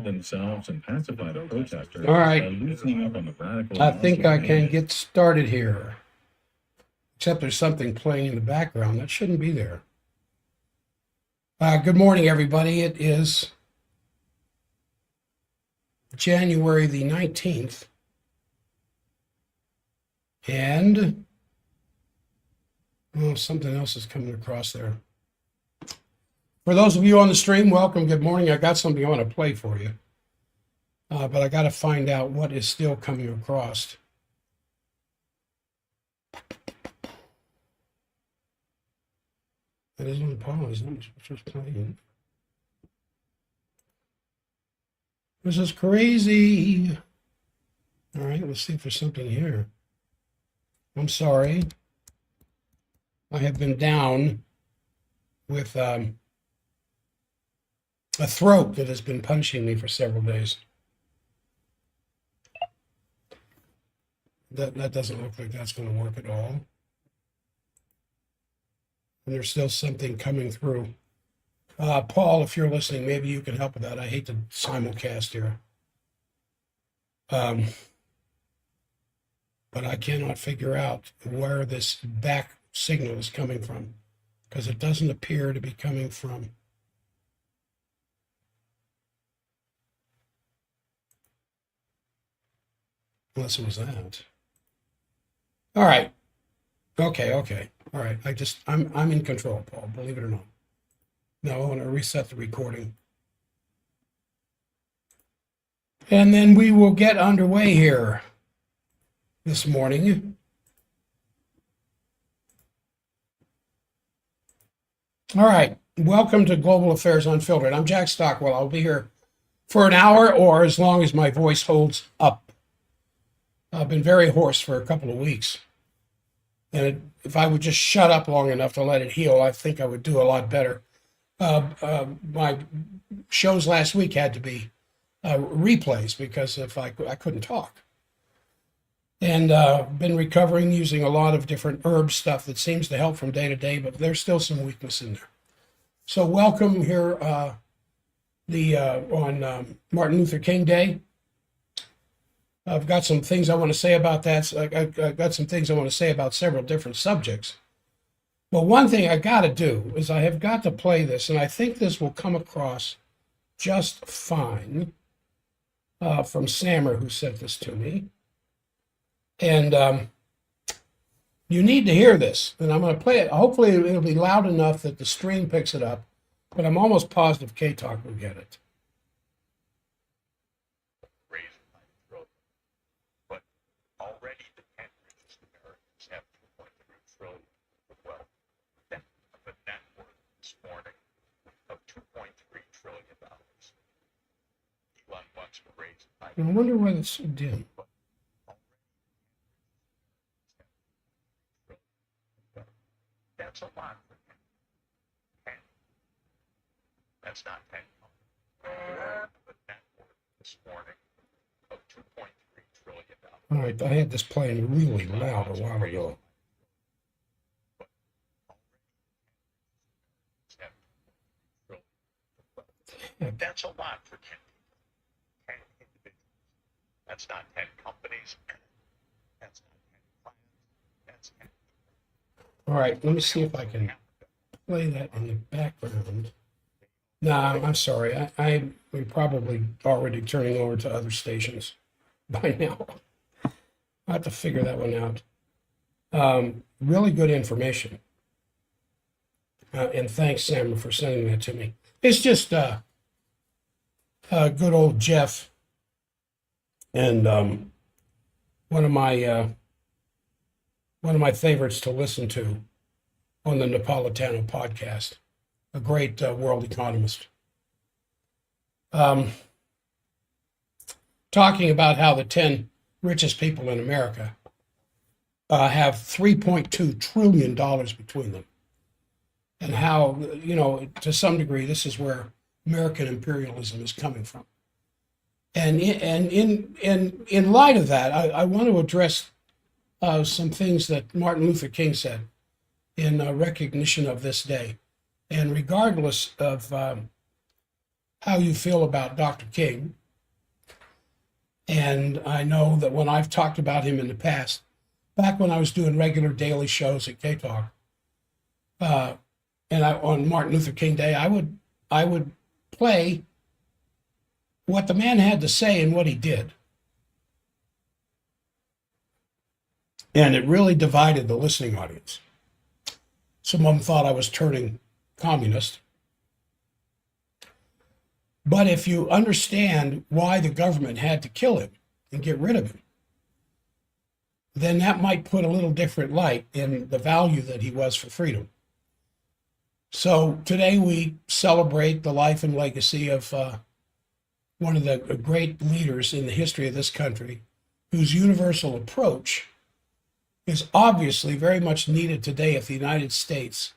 themselves and pacify the protesters. All right. Loosening up on the radical. I think I can get started here. Except there's something playing in the background that shouldn't be there. Good morning, everybody. It is January the 19th. And something else is coming across there. For those of you on the stream, welcome. Good morning. I got something I want to play for you. But I got to find out what is still coming across. That is on pause. It's just playing. This is crazy. All right, let's see if there's something here. I'm sorry. I have been down with a throat that has been punishing me for several days. That doesn't look like that's going to work at all. And there's still something coming through. Paul, if you're listening, maybe you can help with that. I hate to simulcast here. But I cannot figure out where this back signal is coming from, because it doesn't appear to be coming from. Unless it was that. All right. Okay. All right. I'm in control, Paul, believe it or not. Now I want to reset the recording. And then we will get underway here this morning. All right. Welcome to Global Affairs Unfiltered. I'm Jack Stockwell. I'll be here for an hour or as long as my voice holds up. I've been very hoarse for a couple of weeks. And if I would just shut up long enough to let it heal, I think I would do a lot better. My shows last week had to be replays because if I couldn't talk. And been recovering using a lot of different herb stuff that seems to help from day to day, but there's still some weakness in there. So welcome here on Martin Luther King Day. I've got some things I want to say about that. I've got some things I want to say about several different subjects. But one thing I got to do is I have got to play this, and I think this will come across just fine from Sammer, who sent this to me. And you need to hear this, and I'm going to play it. Hopefully it'll be loud enough that the stream picks it up, but I'm almost positive K-Talk will get it. I wonder why it's so dim. That's a lot for 10. That's not 10. But net worth this morning of $2.3 trillion. All right, I had this playing really loud a while ago. That's a lot for 10 people. 10 individuals. That's not 10 companies. That's not 10 plans. That's 10. All right, let me see if I can play that in the background. No, I'm sorry. We're probably already turning over to other stations by now. I have to figure that one out. Really good information. And thanks, Sam, for sending that to me. It's just good old Jeff and one of my favorites to listen to on the Napolitano podcast, a great world economist. Talking about how the 10 richest people in America have $3.2 trillion between them. And how, to some degree, this is where American imperialism is coming from. And in light of that, I want to address some things that Martin Luther King said in recognition of this day. And regardless of how you feel about Dr. King. And I know that when I've talked about him in the past, back when I was doing regular daily shows at K-Talk, on Martin Luther King Day, I would play what the man had to say and what he did. And it really divided the listening audience. Some of them thought I was turning communist. But if you understand why the government had to kill him and get rid of him, then that might put a little different light in the value that he was for freedom. So today we celebrate the life and legacy of one of the great leaders in the history of this country, whose universal approach is obviously very much needed today if the United States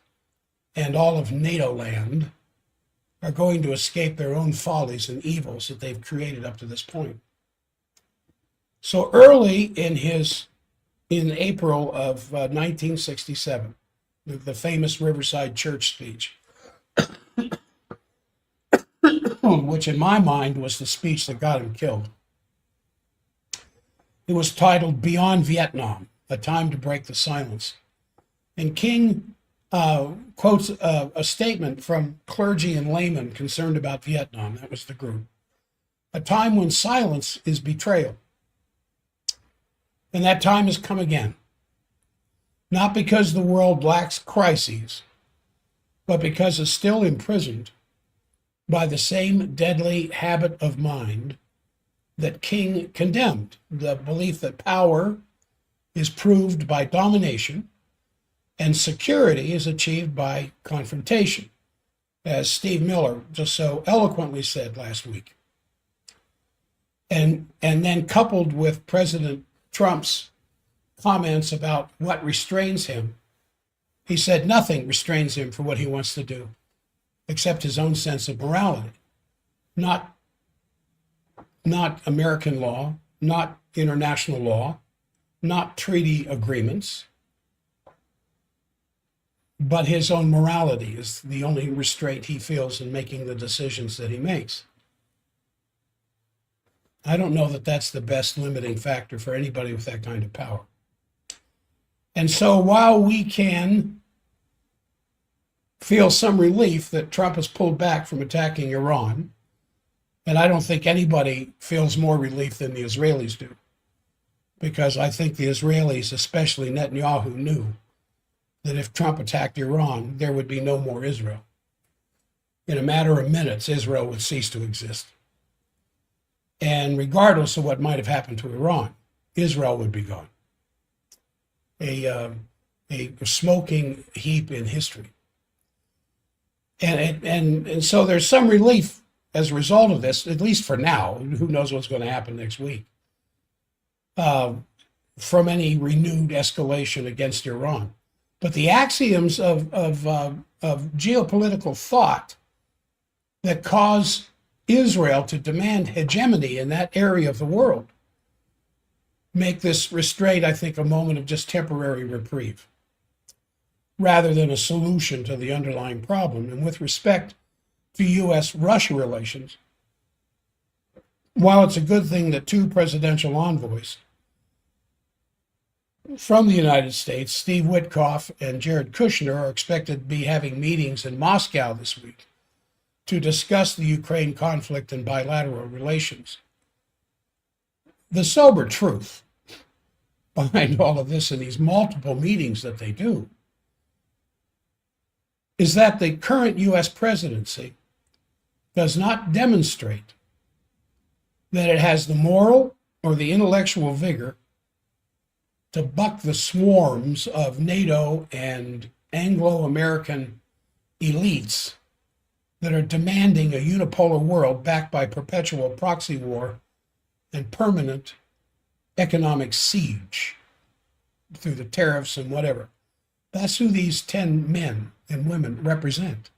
and all of NATO land are going to escape their own follies and evils that they've created up to this point. So early in April of 1967, the famous Riverside Church speech, which in my mind was the speech that got him killed. It was titled Beyond Vietnam, A Time to Break the Silence. And King quotes a statement from clergy and laymen concerned about Vietnam. That was the group. A time when silence is betrayal. And that time has come again. Not because the world lacks crises, but because it's still imprisoned by the same deadly habit of mind that King condemned, the belief that power is proved by domination and security is achieved by confrontation, as Steve Miller just so eloquently said last week. And then coupled with President Trump's comments about what restrains him, he said nothing restrains him for what he wants to do, except his own sense of morality. Not American law, not international law, not treaty agreements, but his own morality is the only restraint he feels in making the decisions that he makes. I don't know that that's the best limiting factor for anybody with that kind of power. And so while we can feel some relief that Trump has pulled back from attacking Iran, and I don't think anybody feels more relief than the Israelis do, because I think the Israelis, especially Netanyahu, knew that if Trump attacked Iran, there would be no more Israel. In a matter of minutes, Israel would cease to exist. And regardless of what might have happened to Iran, Israel would be gone. A smoking heap in history. And so there's some relief as a result of this, at least for now. Who knows what's going to happen next week, from any renewed escalation against Iran. But the axioms of geopolitical thought that cause Israel to demand hegemony in that area of the world make this restraint, I think, a moment of just temporary reprieve, rather than a solution to the underlying problem. And with respect to U.S.-Russia relations, while it's a good thing that two presidential envoys from the United States, Steve Witkoff and Jared Kushner, are expected to be having meetings in Moscow this week to discuss the Ukraine conflict and bilateral relations, the sober truth behind all of this and these multiple meetings that they do is that the current U.S. presidency does not demonstrate that it has the moral or the intellectual vigor to buck the swarms of NATO and Anglo-American elites that are demanding a unipolar world backed by perpetual proxy war and permanent economic siege through the tariffs and whatever. That's who these 10 men and women represent.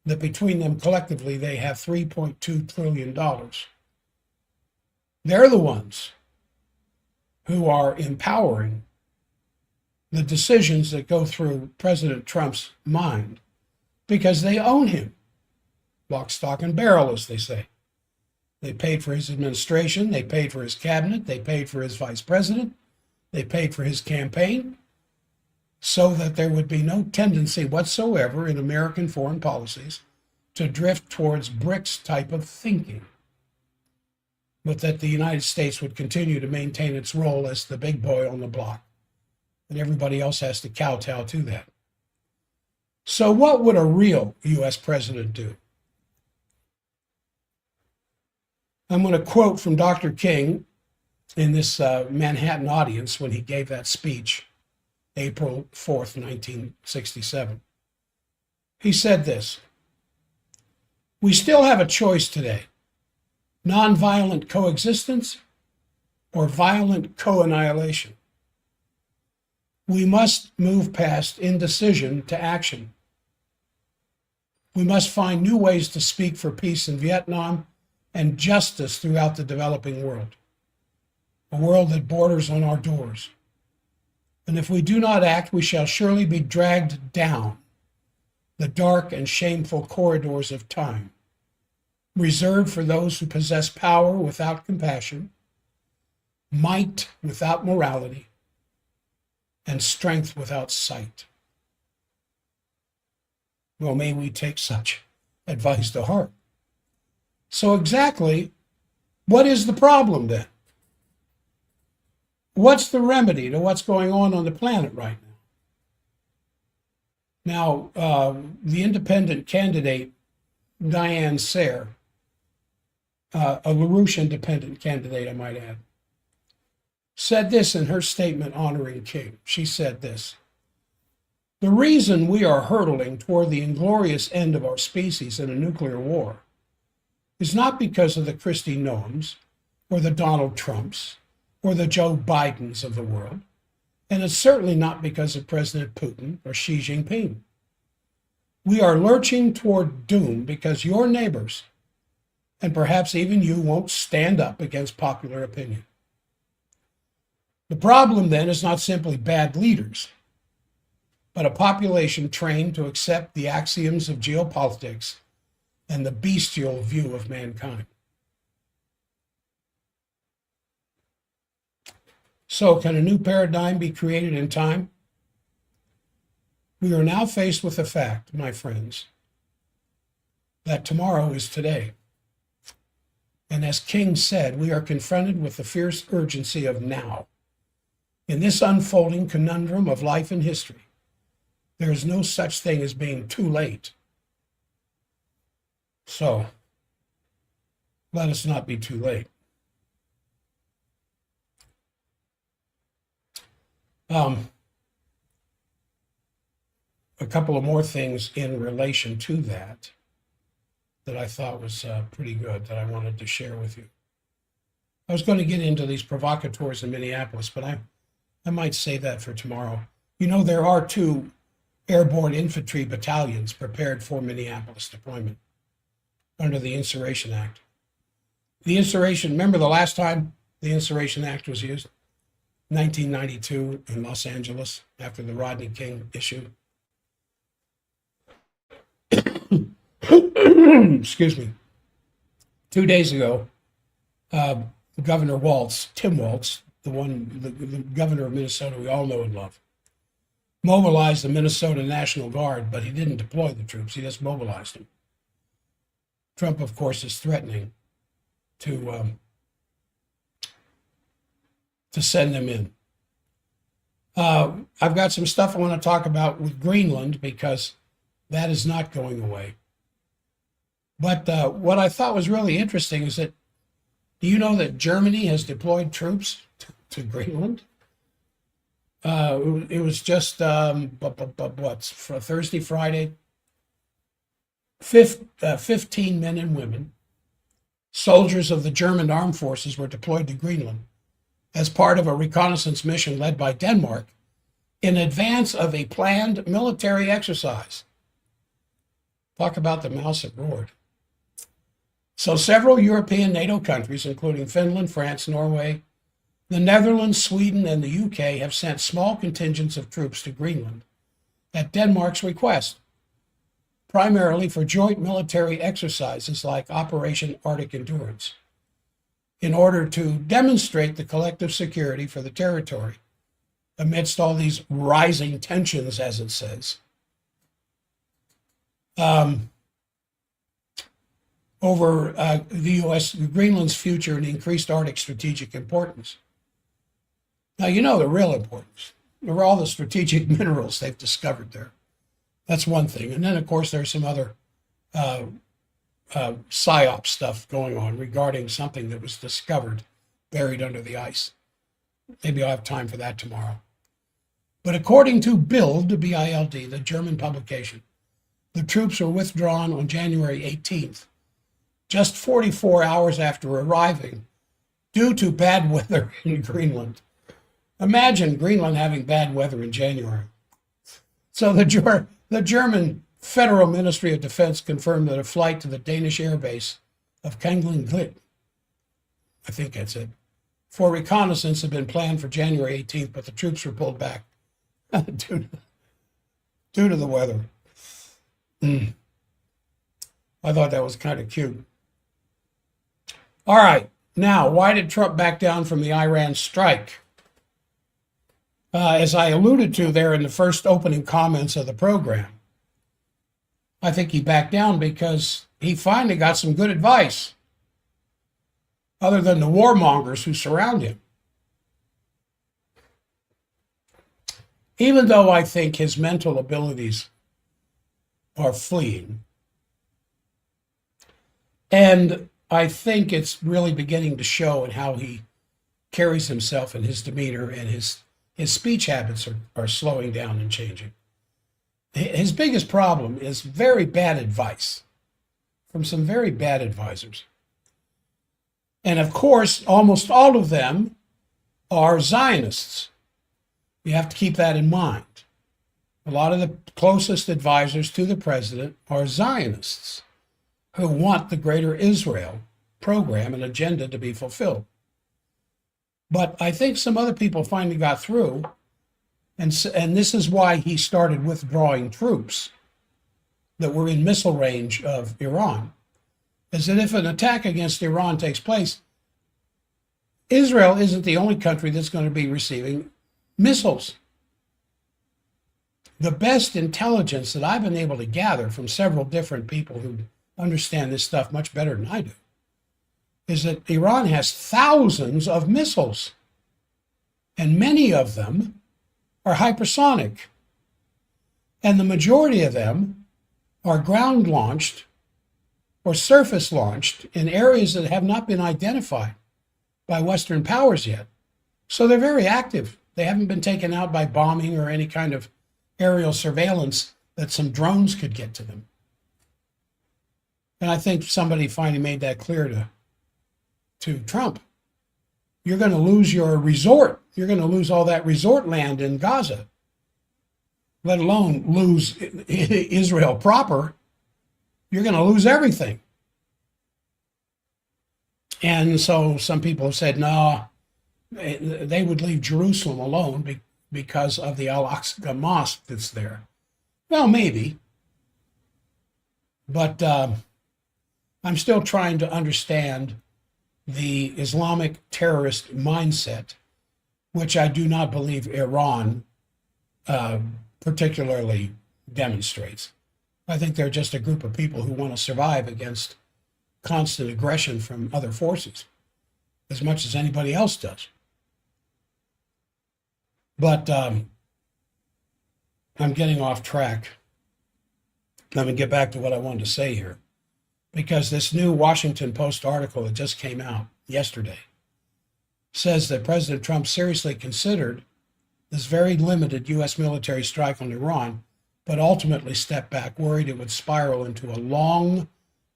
That between them collectively, they have $3.2 trillion. They're the ones who are empowering the decisions that go through President Trump's mind because they own him. lock, stock, and barrel, as they say. They paid for his administration, they paid for his cabinet, they paid for his vice president, they paid for his campaign, so that there would be no tendency whatsoever in American foreign policies to drift towards BRICS type of thinking, but that the United States would continue to maintain its role as the big boy on the block, and everybody else has to kowtow to that. So what would a real U.S. president do? I'm going to quote from Dr. King in this Manhattan audience when he gave that speech, April 4th, 1967. He said this: "We still have a choice today, nonviolent coexistence or violent co-annihilation. We must move past indecision to action. We must find new ways to speak for peace in Vietnam and justice throughout the developing world, a world that borders on our doors. And if we do not act, we shall surely be dragged down the dark and shameful corridors of time, reserved for those who possess power without compassion, might without morality, and strength without sight." Well, may we take such advice to heart. So exactly, what is the problem then? What's the remedy to what's going on the planet right now? Now, the independent candidate, Diane Sayre, a LaRouche independent candidate, I might add, said this in her statement honoring King. She said this: "The reason we are hurtling toward the inglorious end of our species in a nuclear war is not because of the Kristi Noems or the Donald Trumps or the Joe Bidens of the world, and it's certainly not because of President Putin or Xi Jinping. We are lurching toward doom because your neighbors, and perhaps even you, won't stand up against popular opinion. The problem then is not simply bad leaders, but a population trained to accept the axioms of geopolitics and the bestial view of mankind." So, can a new paradigm be created in time? We are now faced with the fact, my friends, that tomorrow is today. And as King said, we are confronted with the fierce urgency of now. In this unfolding conundrum of life and history, there is no such thing as being too late. So, let us not be too late. A couple of more things in relation to that I thought was pretty good that I wanted to share with you. I was going to get into these provocateurs in Minneapolis, but I might save that for tomorrow. You know, there are 2 airborne infantry battalions prepared for Minneapolis deployment under the Insurrection Act. The Insurrection, remember the last time the Insurrection Act was used? 1992 in Los Angeles after the Rodney King issue. Excuse me. 2 days ago, Governor Walz, Tim Walz, the governor of Minnesota we all know and love, mobilized the Minnesota National Guard, but he didn't deploy the troops. He just mobilized them. Trump, of course, is threatening to send them in. I've got some stuff I want to talk about with Greenland because that is not going away. But what I thought was really interesting is that, do you know that Germany has deployed troops to Greenland? It was just, for Thursday, Friday, 15 men and women, soldiers of the German armed forces, were deployed to Greenland as part of a reconnaissance mission led by Denmark in advance of a planned military exercise. Talk about the mouse that roared. So several European NATO countries, including Finland, France, Norway, the Netherlands, Sweden, and the UK, have sent small contingents of troops to Greenland at Denmark's request. primarily for joint military exercises like Operation Arctic Endurance, in order to demonstrate the collective security for the territory amidst all these rising tensions, as it says, over the U.S. Greenland's future and increased Arctic strategic importance. Now, you know the real importance. There are all the strategic minerals they've discovered there. That's one thing. And then, of course, there's some other PSYOP stuff going on regarding something that was discovered buried under the ice. Maybe I'll have time for that tomorrow. But according to Bild, B-I-L-D, the German publication, the troops were withdrawn on January 18th, just 44 hours after arriving, due to bad weather in Greenland. Imagine Greenland having bad weather in January. So the German Federal Ministry of Defense confirmed that a flight to the Danish airbase of Kangling-Glit, I think that's it, for reconnaissance had been planned for January 18th, but the troops were pulled back due to the weather. I thought that was kind of cute. All right, now, why did Trump back down from the Iran strike? As I alluded to there in the first opening comments of the program, I think he backed down because he finally got some good advice, other than the warmongers who surround him. Even though I think his mental abilities are fleeing, and I think it's really beginning to show in how he carries himself and his demeanor, and his speech habits are slowing down and changing. His biggest problem is very bad advice from some very bad advisors. And of course, almost all of them are Zionists. You have to keep that in mind. A lot of the closest advisors to the president are Zionists who want the Greater Israel program and agenda to be fulfilled. But I think some other people finally got through, and this is why he started withdrawing troops that were in missile range of Iran, is that if an attack against Iran takes place, Israel isn't the only country that's going to be receiving missiles. The best intelligence that I've been able to gather from several different people who understand this stuff much better than I do is that Iran has thousands of missiles, and many of them are hypersonic, and the majority of them are ground launched or surface launched in areas that have not been identified by Western powers yet. So they're very active. They haven't been taken out by bombing or any kind of aerial surveillance that some drones could get to them. And I think somebody finally made that clear to Trump. You're going to lose your resort. You're going to lose all that resort land in Gaza, let alone lose Israel proper. You're going to lose everything. And so some people have said, no, they would leave Jerusalem alone because of the Al-Aqsa Mosque that's there. Well, maybe. But I'm still trying to understand the Islamic terrorist mindset, which I do not believe Iran particularly demonstrates. I think they're just a group of people who want to survive against constant aggression from other forces as much as anybody else does. But I'm getting off track. Let me get back to what I wanted to say here, because this new Washington Post article that just came out yesterday says that President Trump seriously considered this very limited U.S. military strike on Iran, but ultimately stepped back, worried it would spiral into a long,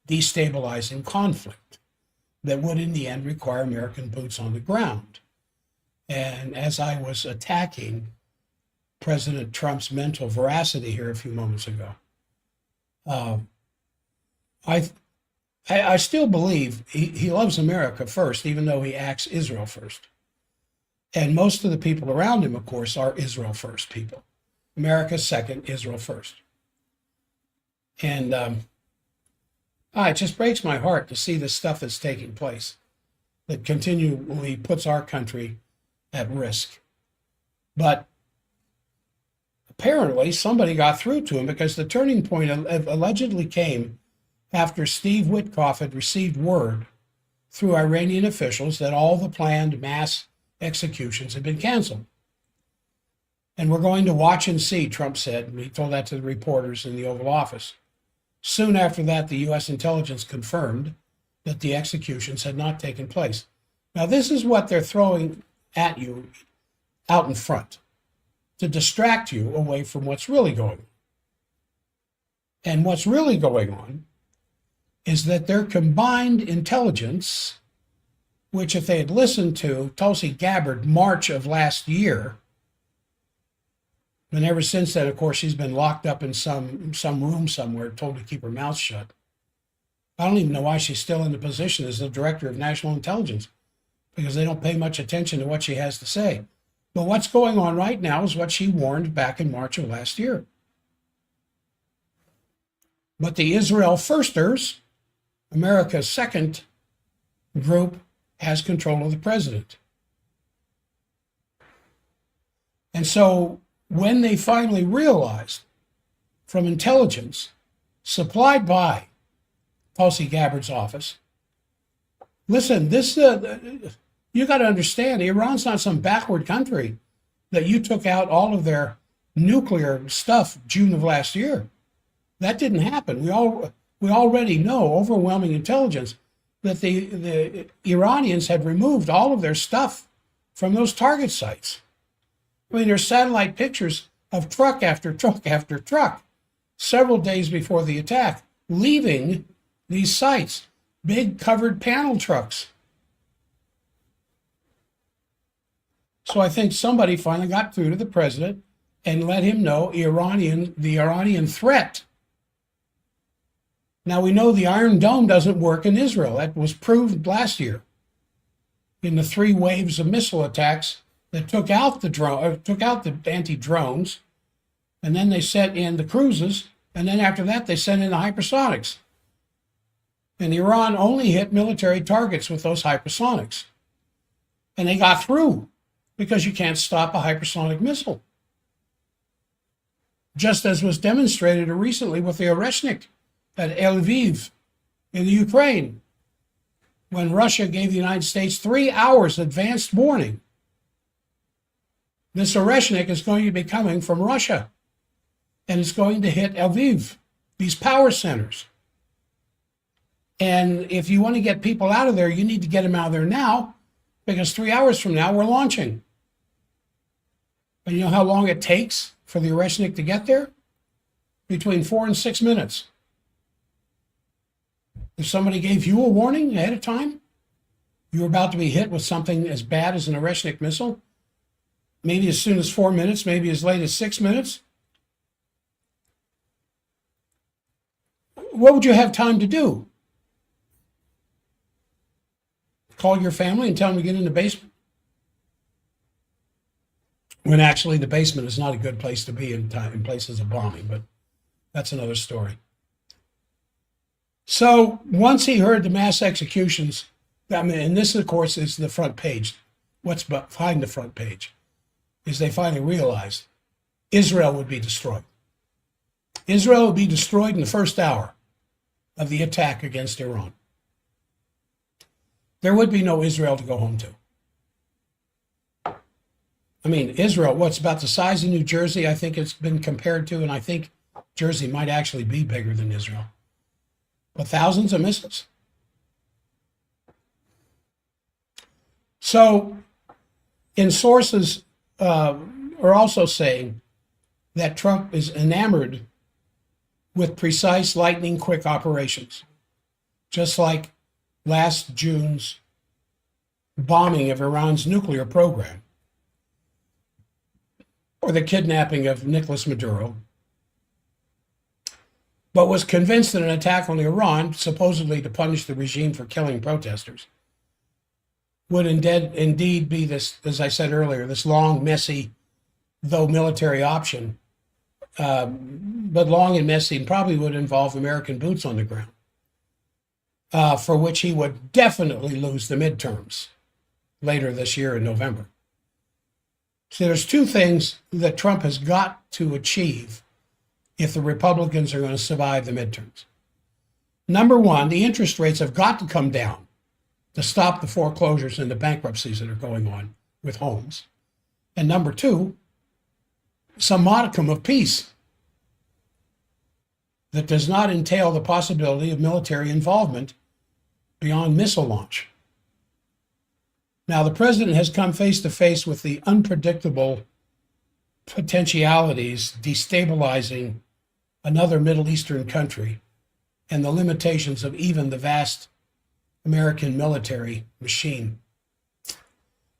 destabilizing conflict that would in the end require American boots on the ground. And as I was attacking President Trump's mental veracity here a few moments ago, I still believe he loves America first, even though he acts Israel first. And most of the people around him, of course, are Israel first people. America second, Israel first. And it just breaks my heart to see the stuff that's taking place that continually puts our country at risk. But apparently somebody got through to him, because the turning point allegedly came after Steve Witkoff had received word through Iranian officials that all the planned mass executions had been canceled. And we're going to watch and see, Trump said. And he told that to the reporters in the Oval Office. Soon after that, the U.S. intelligence confirmed that the executions had not taken place. Now, this is what they're throwing at you out in front to distract you away from what's really going on. And what's really going on is that their combined intelligence, which if they had listened to Tulsi Gabbard March of last year, and ever since then, of course, she's been locked up in some room somewhere, told to keep her mouth shut. I don't even know why she's still in the position as the director of national intelligence, because they don't pay much attention to what she has to say. But what's going on right now is what she warned back in March of last year. But the Israel Firsters, America's second group, has control of the president. And so when they finally realized from intelligence supplied by Tulsi Gabbard's office, listen, this you got to understand, Iran's not some backward country that you took out all of their nuclear stuff June of last year. That didn't happen. We already know, overwhelming intelligence, that the Iranians had removed all of their stuff from those target sites. I mean, there's satellite pictures of truck after truck after truck several days before the attack, leaving these sites, big covered panel trucks. So I think somebody finally got through to the president and let him know the Iranian threat. Now we know the Iron Dome doesn't work in Israel. That was proved last year in the 3 waves of missile attacks that took out the anti-drones, and then they sent in the cruises, and then after that they sent in the hypersonics. And Iran only hit military targets with those hypersonics. And they got through, because you can't stop a hypersonic missile. Just as was demonstrated recently with the Oreshnik at Lviv in the Ukraine, when Russia gave the United States 3 hours advanced warning. This Oreshnik is going to be coming from Russia, and it's going to hit Lviv, these power centers. And if you want to get people out of there, you need to get them out of there now, because 3 hours from now, we're launching. And you know how long it takes for the Oreshnik to get there? Between 4 and 6 minutes. If somebody gave you a warning ahead of time, you were about to be hit with something as bad as an Oreshnik missile, maybe as soon as 4 minutes, maybe as late as 6 minutes, what would you have time to do? Call your family and tell them to get in the basement? When actually the basement is not a good place to be in places of bombing, but that's another story. So once he heard the mass executions, and this of course is the front page, what's behind the front page, is they finally realized Israel would be destroyed. Israel would be destroyed in the first hour of the attack against Iran. There would be no Israel to go home to. I mean, Israel, what's about the size of New Jersey, I think it's been compared to, and I think Jersey might actually be bigger than Israel. But thousands of missiles. So, in sources are also saying that Trump is enamored with precise lightning quick operations, just like last June's bombing of Iran's nuclear program, or the kidnapping of Nicolas Maduro, but was convinced that an attack on Iran, supposedly to punish the regime for killing protesters, would indeed be this, as I said earlier, this long, messy, though military option but long and messy, and probably would involve American boots on the ground, for which he would definitely lose the midterms later this year in November. So there's two things that Trump has got to achieve if the Republicans are going to survive the midterms. Number one, the interest rates have got to come down to stop the foreclosures and the bankruptcies that are going on with homes. And number two, some modicum of peace that does not entail the possibility of military involvement beyond missile launch. Now, the president has come face to face with the unpredictable potentialities destabilizing another Middle Eastern country and the limitations of even the vast American military machine.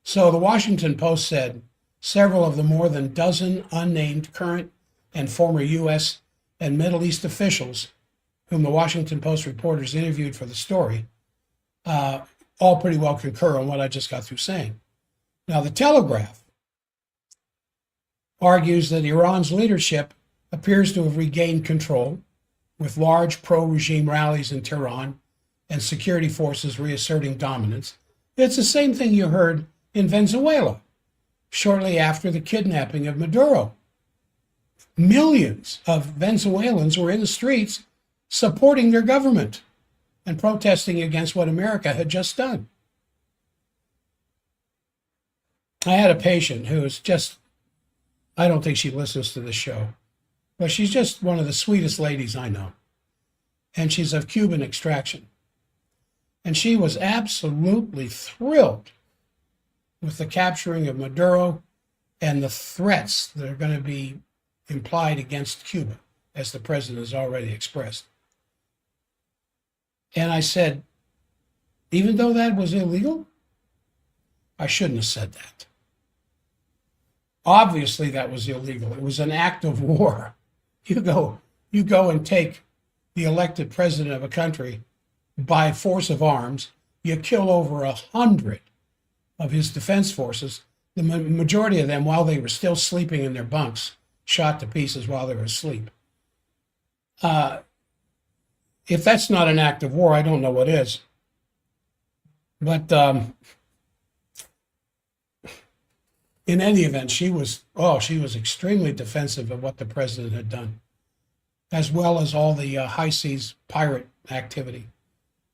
So the Washington Post said several of the more than dozen unnamed current and former U.S. and Middle East officials whom the Washington Post reporters interviewed for the story all pretty well concur on what I just got through saying. Now, the Telegraph argues that Iran's leadership appears to have regained control, with large pro-regime rallies in Tehran and security forces reasserting dominance. It's the same thing you heard in Venezuela shortly after the kidnapping of Maduro. Millions of Venezuelans were in the streets supporting their government and protesting against what America had just done. I had a patient who is just, I don't think she listens to the show, but she's just one of the sweetest ladies I know. And she's of Cuban extraction. And she was absolutely thrilled with the capturing of Maduro and the threats that are going to be implied against Cuba, as the president has already expressed. And I said, even though that was illegal, I shouldn't have said that. Obviously, that was illegal. It was an act of war. You go and take the elected president of a country by force of arms. You kill over 100 of his defense forces. The majority of them, while they were still sleeping in their bunks, shot to pieces while they were asleep. If that's not an act of war, I don't know what is. But in any event, she was extremely defensive of what the president had done, as well as all the high seas pirate activity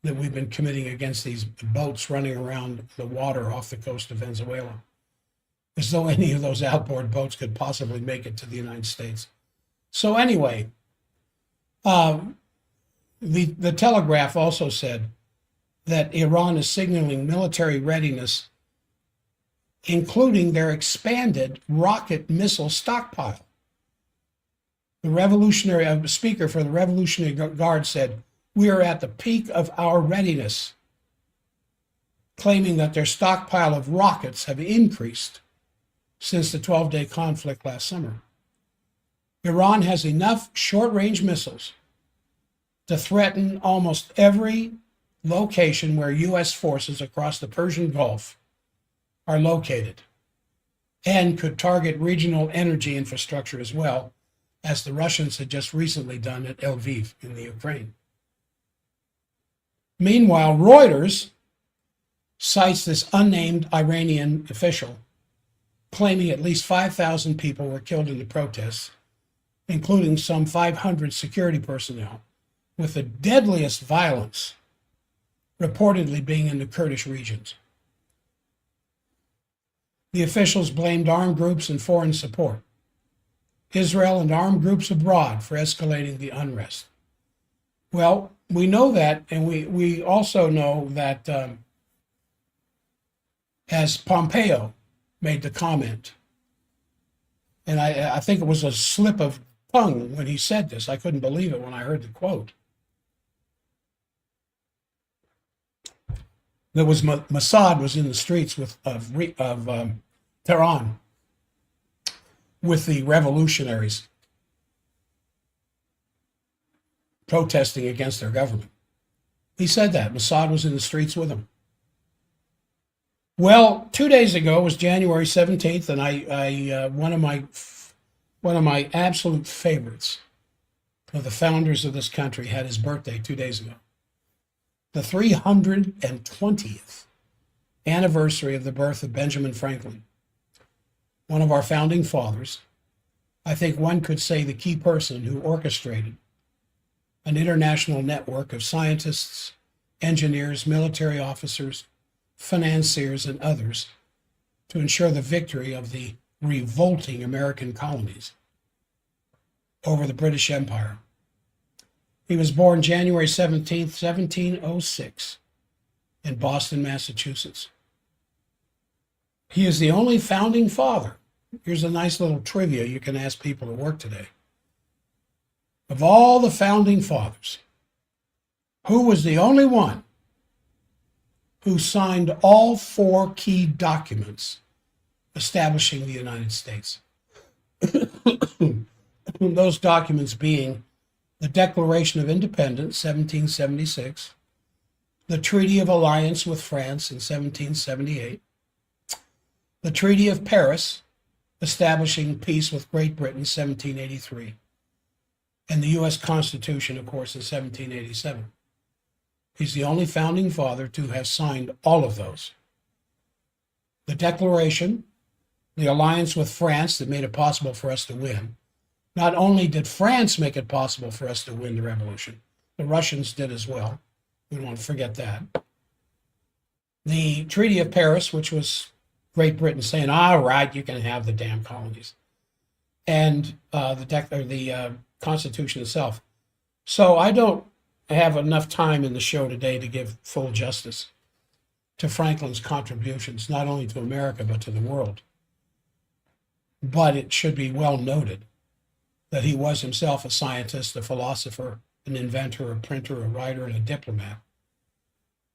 that we've been committing against these boats running around the water off the coast of Venezuela, as though any of those outboard boats could possibly make it to the United States. So anyway, the Telegraph also said that Iran is signaling military readiness, including their expanded rocket missile stockpile. The speaker for the Revolutionary Guard said, "We are at the peak of our readiness," claiming that their stockpile of rockets have increased since the 12-day conflict last summer. Iran has enough short-range missiles to threaten almost every location where U.S. forces across the Persian Gulf are located, and could target regional energy infrastructure as well, as the Russians had just recently done at Lviv in the Ukraine. Meanwhile, Reuters cites this unnamed Iranian official claiming at least 5,000 people were killed in the protests, including some 500 security personnel, with the deadliest violence reportedly being in the Kurdish regions. The officials blamed armed groups and foreign support, Israel and armed groups abroad, for escalating the unrest. Well, we know that, and we also know that as Pompeo made the comment, and I think it was a slip of tongue when he said this. I couldn't believe it when I heard the quote. There was Mossad was in the streets of Tehran with the revolutionaries protesting against their government. He said that Mossad was in the streets with them. Well, 2 days ago was January 17th, and I one of my one of my absolute favorites of the founders of this country, had his birthday 2 days ago. The 320th anniversary of the birth of Benjamin Franklin, one of our founding fathers. I think one could say the key person who orchestrated an international network of scientists, engineers, military officers, financiers, and others to ensure the victory of the revolting American colonies over the British Empire. He was born January 17th, 1706, in Boston, Massachusetts. He is the only founding father. Here's a nice little trivia you can ask people at work today. Of all the founding fathers, who was the only one who signed all 4 key documents establishing the United States? Those documents being the Declaration of Independence, 1776, the Treaty of Alliance with France in 1778, the Treaty of Paris, establishing peace with Great Britain, 1783, and the U.S. Constitution, of course, in 1787. He's the only founding father to have signed all of those. The Declaration, the alliance with France that made it possible for us to win. Not only did France make it possible for us to win the revolution, the Russians did as well. We don't want to forget that. The Treaty of Paris, which was Great Britain saying, all right, you can have the damn colonies. And the Constitution itself. So I don't have enough time in the show today to give full justice to Franklin's contributions, not only to America, but to the world. But it should be well noted that he was himself a scientist, a philosopher, an inventor, a printer, a writer, and a diplomat.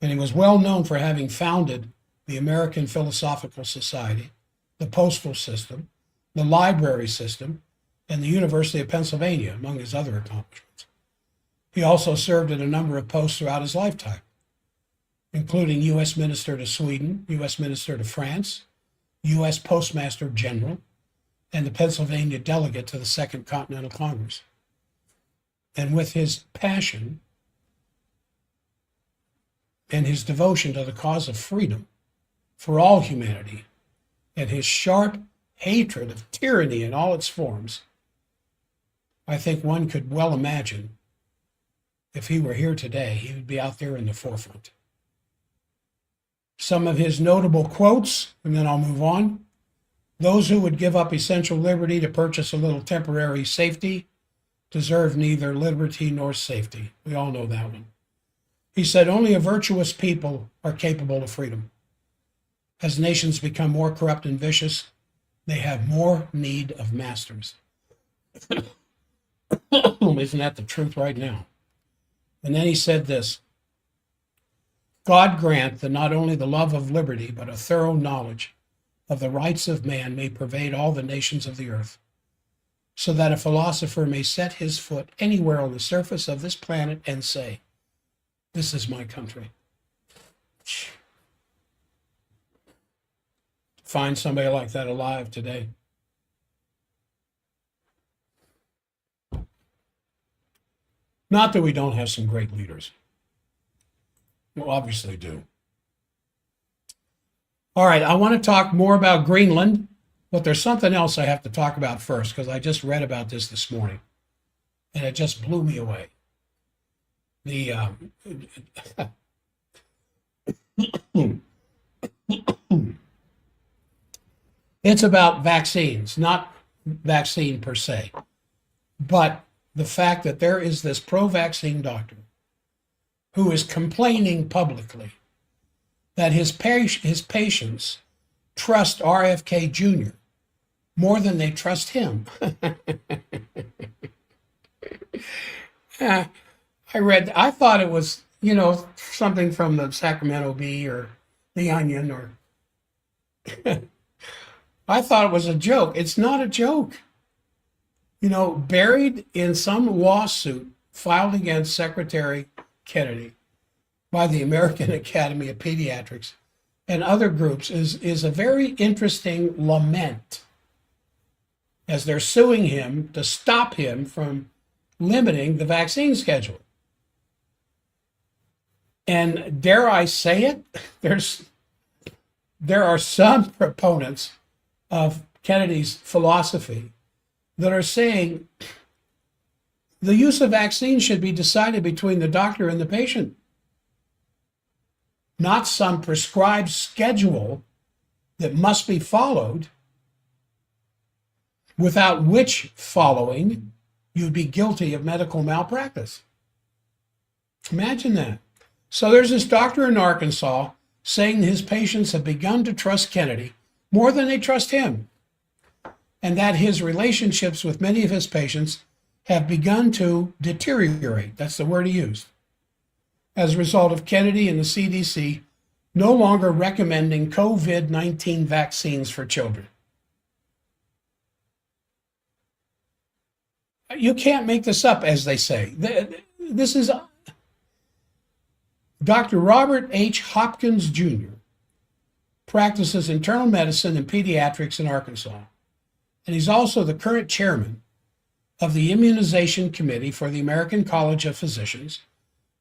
And he was well known for having founded the American Philosophical Society, the postal system, the library system, and the University of Pennsylvania, among his other accomplishments. He also served in a number of posts throughout his lifetime, including U.S. Minister to Sweden, U.S. Minister to France, U.S. Postmaster General, and the Pennsylvania delegate to the Second Continental Congress. And with his passion and his devotion to the cause of freedom for all humanity, and his sharp hatred of tyranny in all its forms, I think one could well imagine if he were here today, he would be out there in the forefront. Some of his notable quotes, and then I'll move on. Those who would give up essential liberty to purchase a little temporary safety deserve neither liberty nor safety. We all know that one. He said, only a virtuous people are capable of freedom. As nations become more corrupt and vicious, they have more need of masters. Isn't that the truth right now? And then he said this, God grant that not only the love of liberty, but a thorough knowledge of the rights of man may pervade all the nations of the earth, so that a philosopher may set his foot anywhere on the surface of this planet and say, this is my country. Find somebody like that alive today. Not that we don't have some great leaders. We obviously do. All right, I want to talk more about Greenland, but there's something else I have to talk about first, because I just read about this morning, and it just blew me away. It's about vaccines, not vaccine per se, but the fact that there is this pro-vaccine doctor who is complaining publicly that his patients trust RFK Jr. more than they trust him. I thought it was, something from the Sacramento Bee or the Onion, or I thought it was a joke. It's not a joke. Buried in some lawsuit filed against Secretary Kennedy by the American Academy of Pediatrics and other groups is a very interesting lament as they're suing him to stop him from limiting the vaccine schedule. And dare I say it, there are some proponents of Kennedy's philosophy that are saying the use of vaccines should be decided between the doctor and the patient, not some prescribed schedule that must be followed, without which following you'd be guilty of medical malpractice. Imagine that. So there's this doctor in Arkansas saying his patients have begun to trust Kennedy more than they trust him, and that his relationships with many of his patients have begun to deteriorate. That's the word he used. As a result of Kennedy and the CDC no longer recommending COVID-19 vaccines for children. You can't make this up, as they say. This is Dr. Robert H. Hopkins, Jr. practices internal medicine and pediatrics in Arkansas, and he's also the current chairman of the Immunization Committee for the American College of Physicians,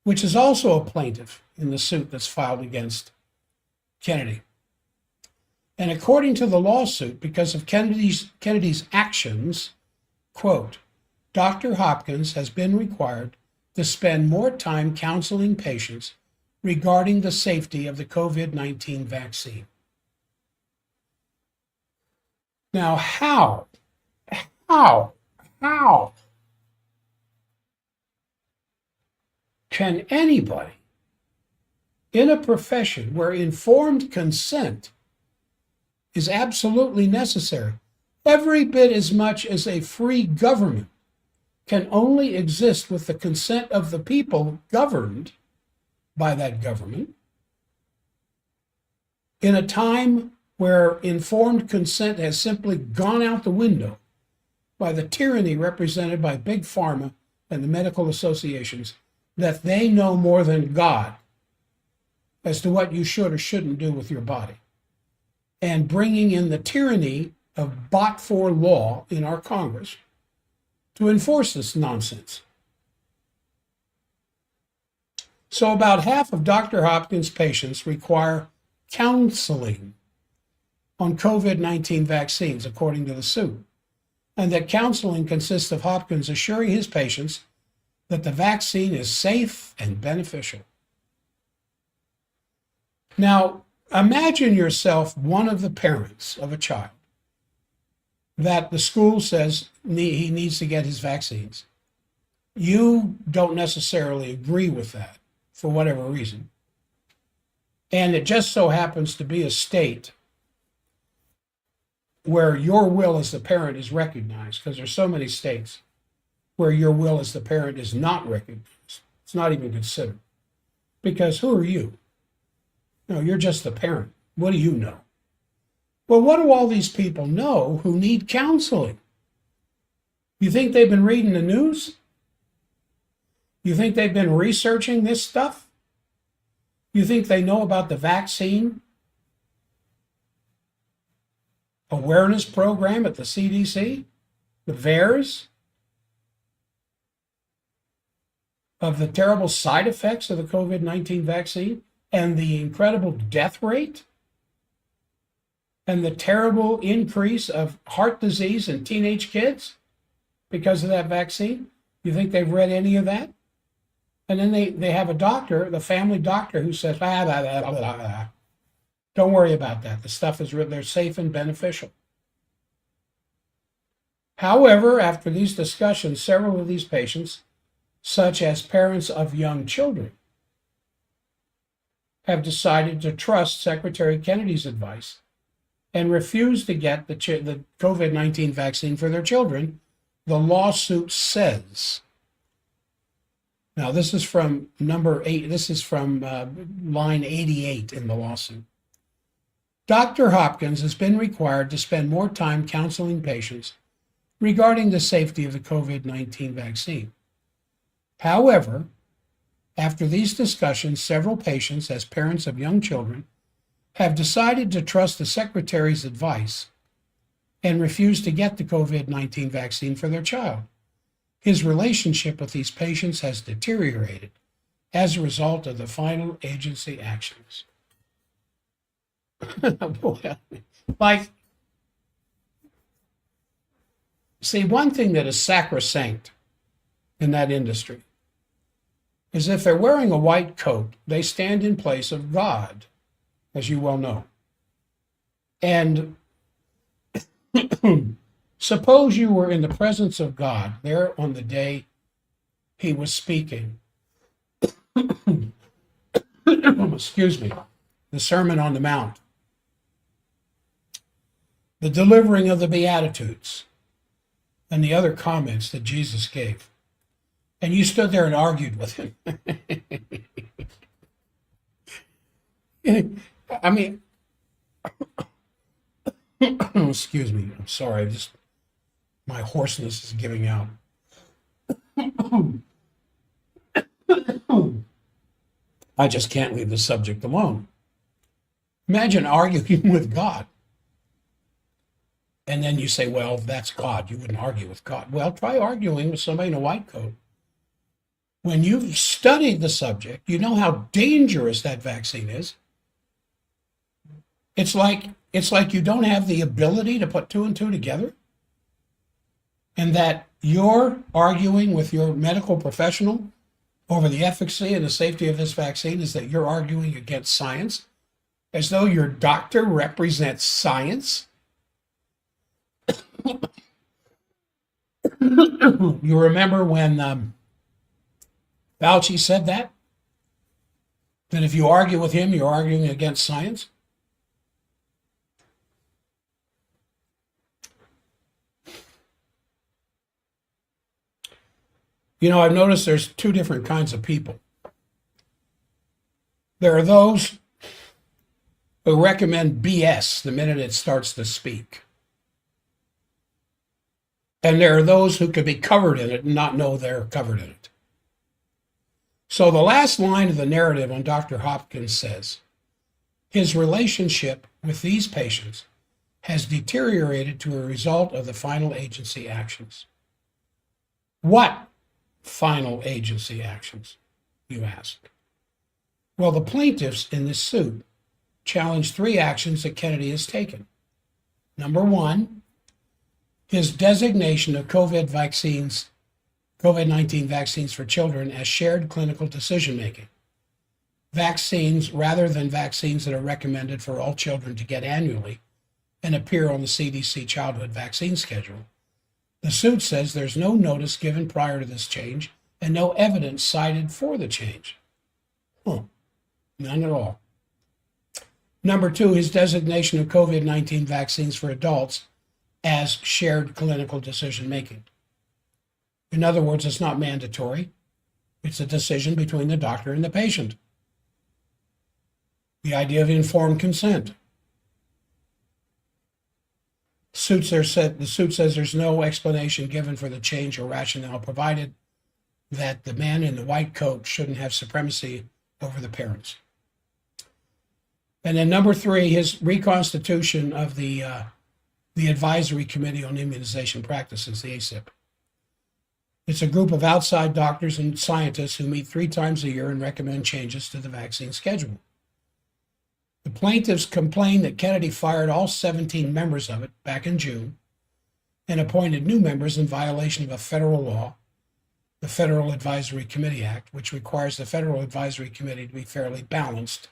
which is also a plaintiff in the suit that's filed against Kennedy. And according to the lawsuit, because of Kennedy's actions, quote, Dr. Hopkins has been required to spend more time counseling patients regarding the safety of the COVID-19 vaccine. Now, how can anybody in a profession where informed consent is absolutely necessary, every bit as much as a free government can only exist with the consent of the people governed by that government, in a time where informed consent has simply gone out the window by the tyranny represented by Big Pharma and the medical associations, that they know more than God as to what you should or shouldn't do with your body, and bringing in the tyranny of bought-for law in our Congress to enforce this nonsense. So about half of Dr. Hopkins' patients require counseling on COVID-19 vaccines, according to the suit, and that counseling consists of Hopkins assuring his patients that the vaccine is safe and beneficial. Now, imagine yourself one of the parents of a child that the school says he needs to get his vaccines. You don't necessarily agree with that for whatever reason. And it just so happens to be a state where your will as the parent is recognized, because there's so many states where your will as the parent is not recognized. It's not even considered. Because who are you? No, you're just the parent. What do you know? Well, what do all these people know who need counseling? You think they've been reading the news? You think they've been researching this stuff? You think they know about the vaccine awareness program at the CDC, the VAERS, of the terrible side effects of the COVID-19 vaccine and the incredible death rate and the terrible increase of heart disease in teenage kids because of that vaccine? You think they've read any of that? And then they have a doctor, the family doctor, who says, blah, blah, blah, blah, blah, blah. Don't worry about that. The stuff is written, they're safe and beneficial. However, after these discussions, several of these patients, such as parents of young children, have decided to trust Secretary Kennedy's advice and refuse to get the COVID-19 vaccine for their children, the lawsuit says. Now, this is from number 8. This is from line 88 in the lawsuit. Dr. Hopkins has been required to spend more time counseling patients regarding the safety of the COVID-19 vaccine. However, after these discussions, several patients, as parents of young children, have decided to trust the Secretary's advice and refused to get the COVID-19 vaccine for their child. His relationship with these patients has deteriorated as a result of the final agency actions. Like, see, one thing that is sacrosanct in that industry is if they're wearing a white coat, they stand in place of God, as you well know. And suppose you were in the presence of God there on the day he was speaking. Excuse me. The Sermon on the Mount, the delivering of the Beatitudes, and the other comments that Jesus gave. And you stood there and argued with him. I mean, excuse me, I'm sorry, my hoarseness is giving out. I just can't leave the subject alone. Imagine arguing with God. And then you say, well, that's God. You wouldn't argue with God. Well, try arguing with somebody in a white coat. When you've studied the subject, you know how dangerous that vaccine is. It's like you don't have the ability to put two and two together. And that you're arguing with your medical professional over the efficacy and the safety of this vaccine is that you're arguing against science, as though your doctor represents science. You remember when Fauci said that if you argue with him, you're arguing against science? You know, I've noticed there's two different kinds of people. There are those who recommend BS the minute it starts to speak. And there are those who could be covered in it and not know they're covered in it. So the last line of the narrative on Dr. Hopkins says, his relationship with these patients has deteriorated to a result of the final agency actions. What final agency actions, you ask? Well, the plaintiffs in this suit challenge three actions that Kennedy has taken. Number one, his designation of COVID-19 vaccines for children as shared clinical decision-making. Vaccines rather than vaccines that are recommended for all children to get annually and appear on the CDC childhood vaccine schedule. The suit says there's no notice given prior to this change and no evidence cited for the change. None at all. Number two, his designation of COVID-19 vaccines for adults as shared clinical decision-making. In other words, it's not mandatory. It's a decision between the doctor and the patient. The idea of informed consent. The suit says there's no explanation given for the change or rationale provided that the man in the white coat shouldn't have supremacy over the parents. And then number three, his reconstitution of the Advisory Committee on Immunization Practices, the ACIP. It's a group of outside doctors and scientists who meet 3 times a year and recommend changes to the vaccine schedule. The plaintiffs complained that Kennedy fired all 17 members of it back in June and appointed new members in violation of a federal law, the Federal Advisory Committee Act, which requires the Federal Advisory Committee to be fairly balanced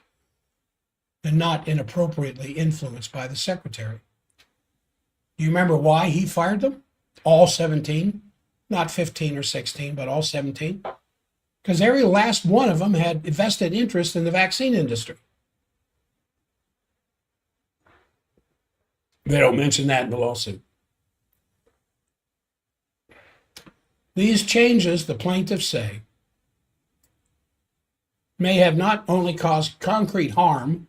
and not inappropriately influenced by the secretary. Do you remember why he fired them? All 17? Not 15 or 16, but all 17? Because every last one of them had vested interest in the vaccine industry. They don't mention that in the lawsuit. These changes, the plaintiffs say, may have not only caused concrete harm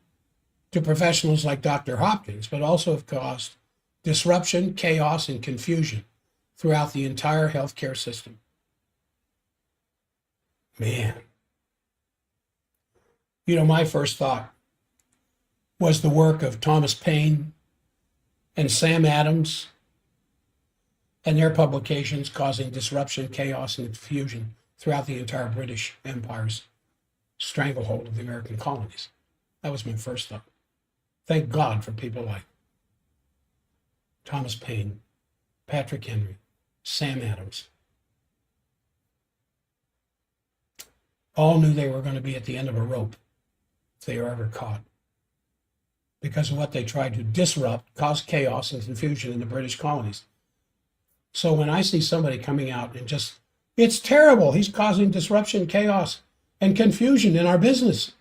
to professionals like Dr. Hopkins, but also have caused disruption, chaos, and confusion throughout the entire healthcare system. Man. You know, my first thought was the work of Thomas Paine and Sam Adams and their publications causing disruption, chaos, and confusion throughout the entire British Empire's stranglehold of the American colonies. That was my first thought. Thank God for people like Thomas Paine, Patrick Henry, Sam Adams. All knew they were going to be at the end of a rope if they were ever caught, because of what they tried to disrupt, cause chaos and confusion in the British colonies. So when I see somebody coming out and just, it's terrible, he's causing disruption, chaos, and confusion in our business.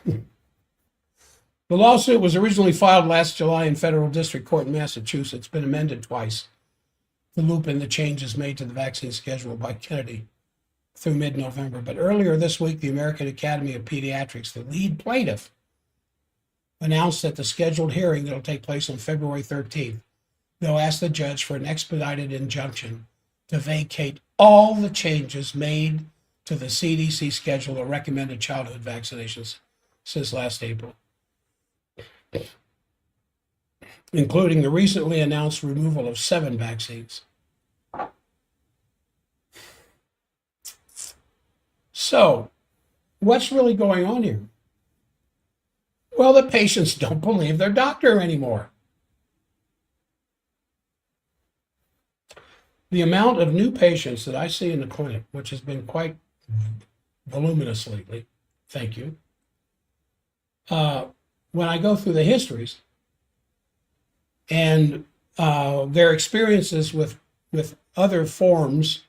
The lawsuit was originally filed last July in federal district court in Massachusetts, been amended twice to loop in the changes made to the vaccine schedule by Kennedy through mid-November. But earlier this week, the American Academy of Pediatrics, the lead plaintiff, announced that the scheduled hearing that will take place on February 13th, they'll ask the judge for an expedited injunction to vacate all the changes made to the CDC schedule of recommended childhood vaccinations since last April, including the recently announced removal of 7 vaccines. So, what's really going on here? Well, the patients don't believe their doctor anymore. The amount of new patients that I see in the clinic, which has been quite voluminous lately, thank you, when I go through the histories and their experiences with other forms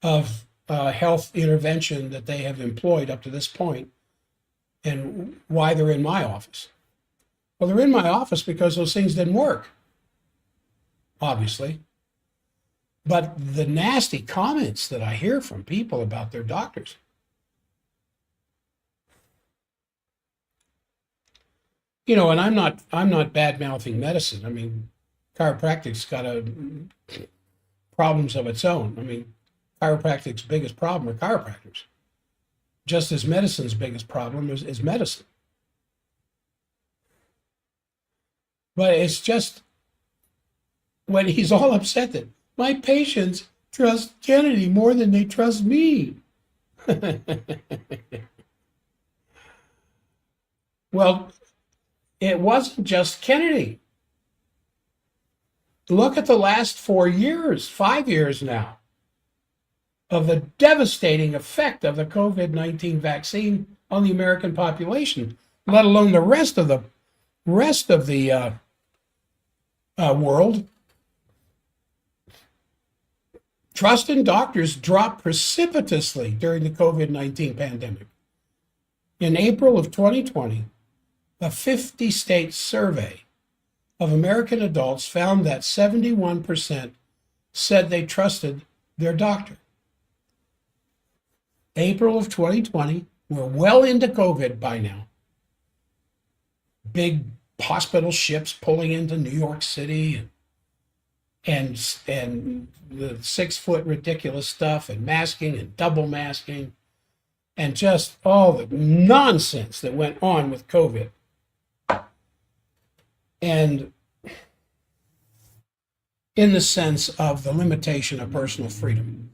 of health intervention that they have employed up to this point, and why they're in my office. Well, they're in my office because those things didn't work, obviously. But the nasty comments that I hear from people about their doctors, you know, and I'm not bad-mouthing medicine. I mean, chiropractic's got problems of its own. I mean, chiropractic's biggest problem are chiropractors, just as medicine's biggest problem is medicine. But it's just when he's all upset that my patients trust Kennedy more than they trust me. Well, it wasn't just Kennedy. Look at the last 4 years, 5 years now, of the devastating effect of the COVID-19 vaccine on the American population, let alone the rest of the world. Trust in doctors dropped precipitously during the COVID-19 pandemic. In April of 2020, a 50-state survey of American adults found that 71% said they trusted their doctor. April of 2020, we're well into COVID by now. Big hospital ships pulling into New York City and the 6-foot ridiculous stuff and masking and double masking and just all the nonsense that went on with COVID. And in the sense of the limitation of personal freedom.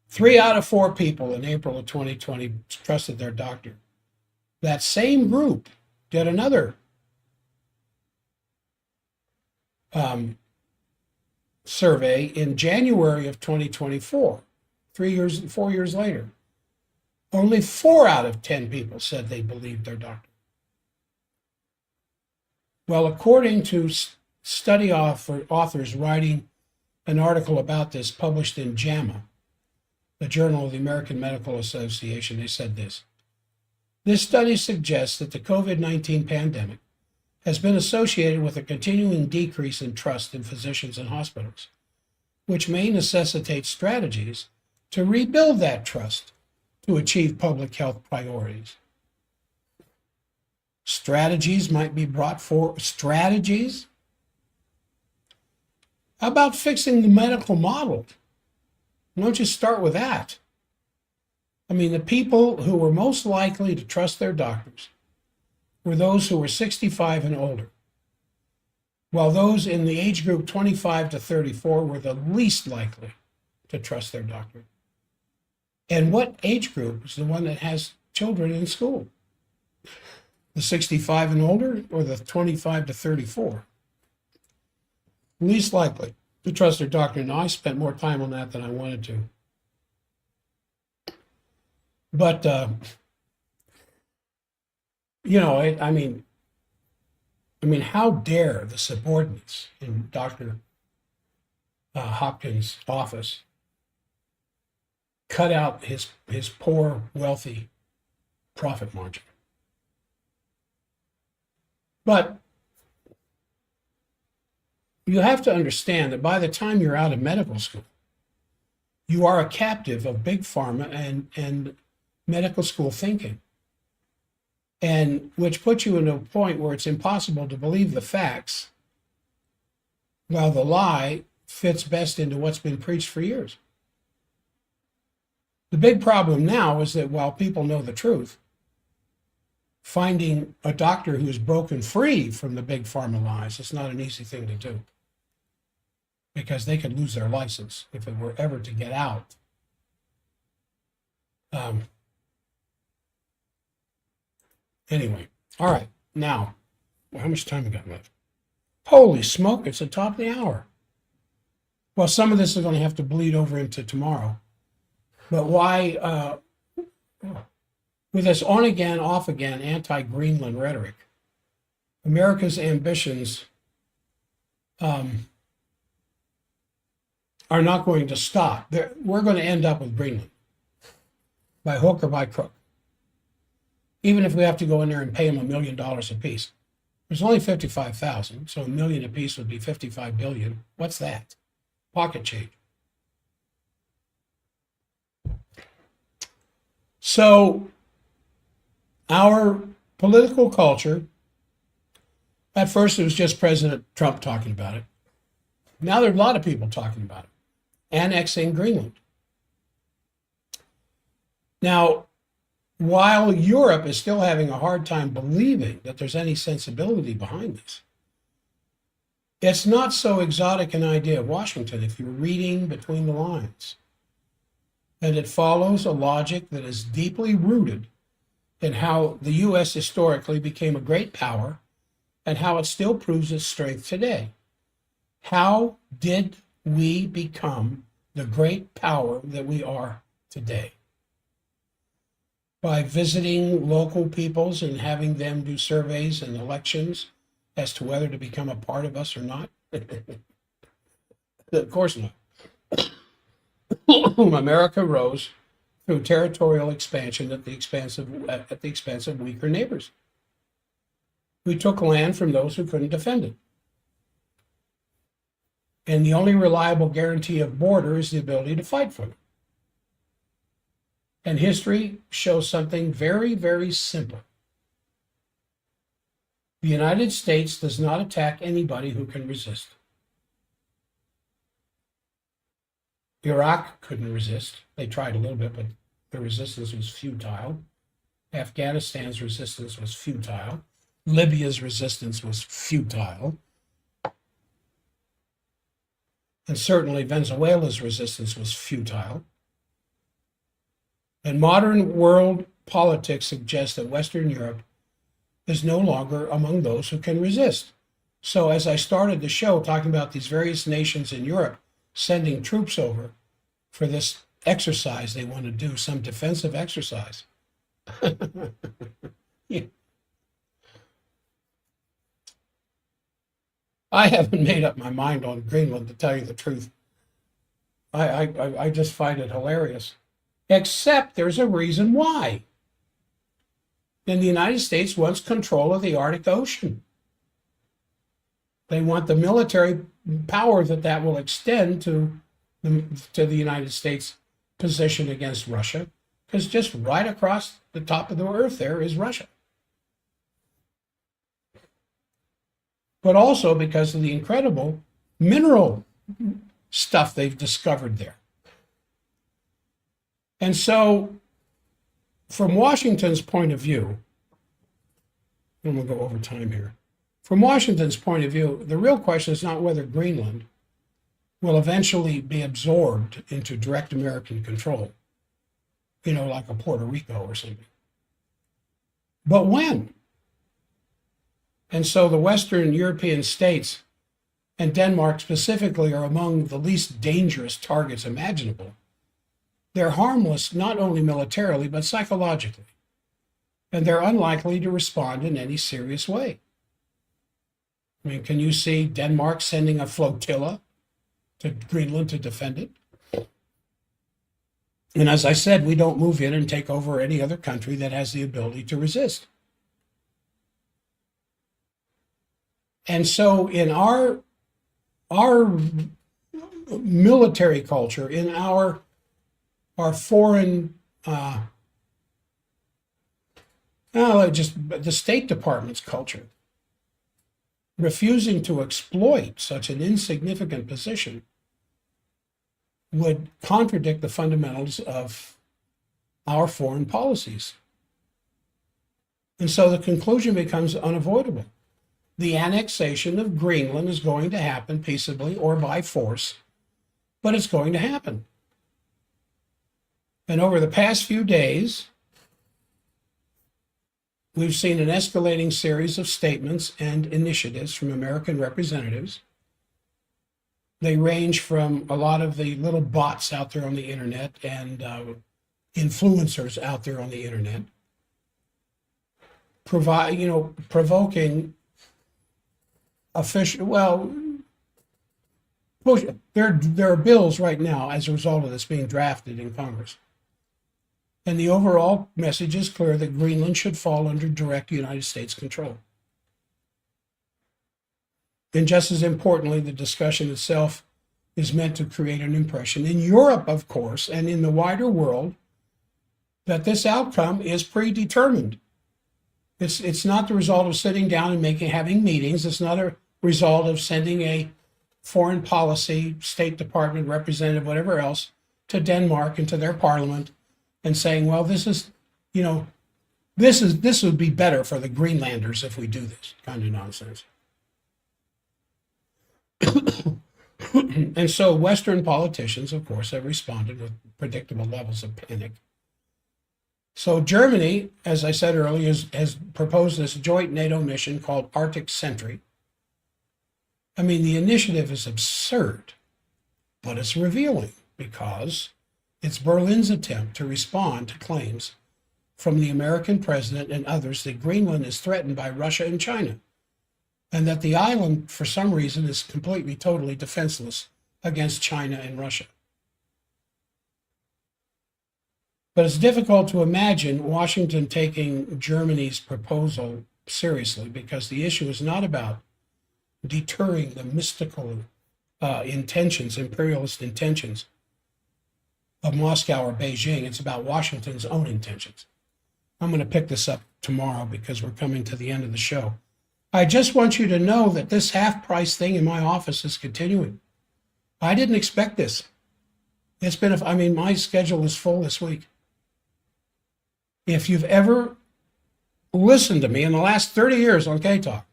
3 out of 4 people in April of 2020 trusted their doctor. That same group did another survey in January of 2024, 4 years later. Only 4 out of 10 people said they believed their doctor. Well, according to study authors writing an article about this published in JAMA, the Journal of the American Medical Association, they said this. This study suggests that the COVID-19 pandemic has been associated with a continuing decrease in trust in physicians and hospitals, which may necessitate strategies to rebuild that trust to achieve public health priorities. Strategies might be brought forward. Strategies? How about fixing the medical model? Why don't you start with that? I mean, the people who were most likely to trust their doctors were those who were 65 and older, while those in the age group 25 to 34 were the least likely to trust their doctor. And what age group is the one that has children in school? The 65 and older or the 25 to 34? Least likely to trust their doctor. Now, I spent more time on that than I wanted to. But, I mean, how dare the subordinates in Dr. Hopkins' office cut out his poor, wealthy profit margin? But you have to understand that by the time you're out of medical school, you are a captive of big pharma and medical school thinking, and which puts you into a point where it's impossible to believe the facts, while the lie fits best into what's been preached for years. The big problem now is that while people know the truth, finding a doctor who is broken free from the big pharma lies is not an easy thing to do, because they could lose their license if it were ever to get out. Anyway, all right, now, how much time we got left? Holy smoke, it's the top of the hour. Well, some of this is going to have to bleed over into tomorrow. But why, with this on again, off again, anti-Greenland rhetoric, America's ambitions are not going to stop. We're going to end up with Greenland, by hook or by crook. Even if we have to go in there and pay them $1 million apiece. There's only 55,000, so $1 million apiece would be 55 billion. What's that? Pocket change. So our political culture, at first it was just President Trump talking about it. Now there are a lot of people talking about it, annexing Greenland. Now, while Europe is still having a hard time believing that there's any sensibility behind this, it's not so exotic an idea of Washington if you're reading between the lines. And it follows a logic that is deeply rooted in how the U.S. historically became a great power and how it still proves its strength today. How did we become the great power that we are today? By visiting local peoples and having them do surveys and elections as to whether to become a part of us or not? Of course not. America rose through territorial expansion at the expense of weaker neighbors. We took land from those who couldn't defend it. And the only reliable guarantee of border is the ability to fight for them. And history shows something very, very simple. The United States does not attack anybody who can resist. Iraq couldn't resist. They tried a little bit, but the resistance was futile. Afghanistan's resistance was futile. Libya's resistance was futile. And certainly Venezuela's resistance was futile. And modern world politics suggests that Western Europe is no longer among those who can resist. So as I started the show talking about these various nations in Europe sending troops over for this exercise they want to do, some defensive exercise. Yeah. I haven't made up my mind on Greenland, to tell you the truth. I just find it hilarious. Except there's a reason why. And the United States wants control of the Arctic Ocean. They want the military power that will extend to the United States position against Russia, because just right across the top of the earth there is Russia. But also because of the incredible mineral stuff they've discovered there. And so, from Washington's point of view, I'm going to go over time here. From Washington's point of view, the real question is not whether Greenland will eventually be absorbed into direct American control, like a Puerto Rico or something, but when. And so the Western European states, and Denmark specifically, are among the least dangerous targets imaginable. They're harmless not only militarily, but psychologically. And they're unlikely to respond in any serious way. I mean, can you see Denmark sending a flotilla to Greenland to defend it? And as I said, we don't move in and take over any other country that has the ability to resist. And so in our military culture, in our foreign, just the State Department's culture, refusing to exploit such an insignificant position would contradict the fundamentals of our foreign policies. And so the conclusion becomes unavoidable. The annexation of Greenland is going to happen peaceably or by force, but it's going to happen. And over the past few days, we've seen an escalating series of statements and initiatives from American representatives. They range from a lot of the little bots out there on the internet and influencers out there on the internet, provoking official, there are bills right now as a result of this being drafted in Congress. And the overall message is clear that Greenland should fall under direct United States control. And just as importantly, the discussion itself is meant to create an impression in Europe, of course, and in the wider world, that this outcome is predetermined. It's not the result of sitting down and having meetings. It's not a result of sending a foreign policy, State Department representative, whatever else, to Denmark and to their parliament and saying, well, this would be better for the Greenlanders if we do this kind of nonsense. And so Western politicians, of course, have responded with predictable levels of panic. So Germany, as I said earlier, has proposed this joint NATO mission called Arctic Sentry. I mean, the initiative is absurd, but it's revealing because it's Berlin's attempt to respond to claims from the American president and others that Greenland is threatened by Russia and China, and that the island, for some reason, is completely, totally defenseless against China and Russia. But it's difficult to imagine Washington taking Germany's proposal seriously because the issue is not about deterring the mystical imperialist intentions of Moscow or Beijing. It's about Washington's own intentions. I'm going to pick this up tomorrow because we're coming to the end of the show. I just want you to know that this half-price thing in my office is continuing. I didn't expect this. It's been, my schedule is full this week. If you've ever listened to me in the last 30 years on K-Talk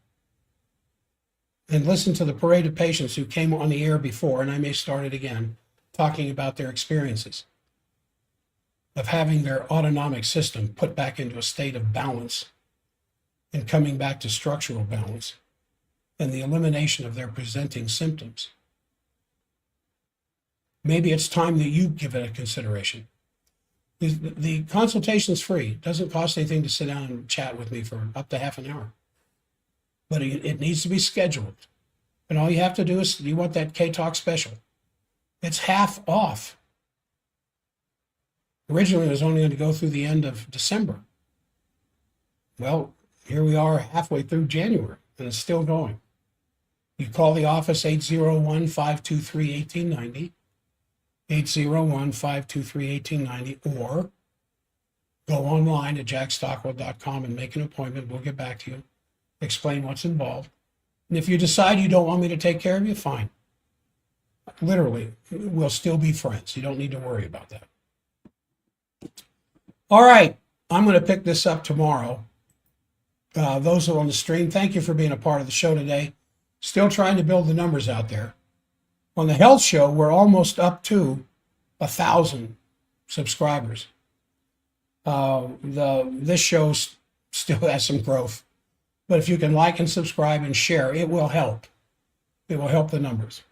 and listened to the parade of patients who came on the air before, and I may start it again, talking about their experiences of having their autonomic system put back into a state of balance and coming back to structural balance and the elimination of their presenting symptoms. Maybe it's time that you give it a consideration. The consultation is free. It doesn't cost anything to sit down and chat with me for up to half an hour. But it needs to be scheduled. And all you have to do is, you want that K-Talk special. It's half off. Originally, it was only going to go through the end of December. Well, here we are halfway through January, and it's still going. You call the office 801-523-1890. 801-523-1890, or go online at jackstockwell.com and make an appointment. We'll get back to you, explain what's involved. And if you decide you don't want me to take care of you, fine. Literally, we'll still be friends. You don't need to worry about that. All right, I'm going to pick this up tomorrow. those who are on the stream, thank you for being a part of the show today. Still trying to build the numbers out there. On the health show, we're almost up to 1,000 subscribers. This show still has some growth, but if you can like and subscribe and share, it will help. It will help the numbers.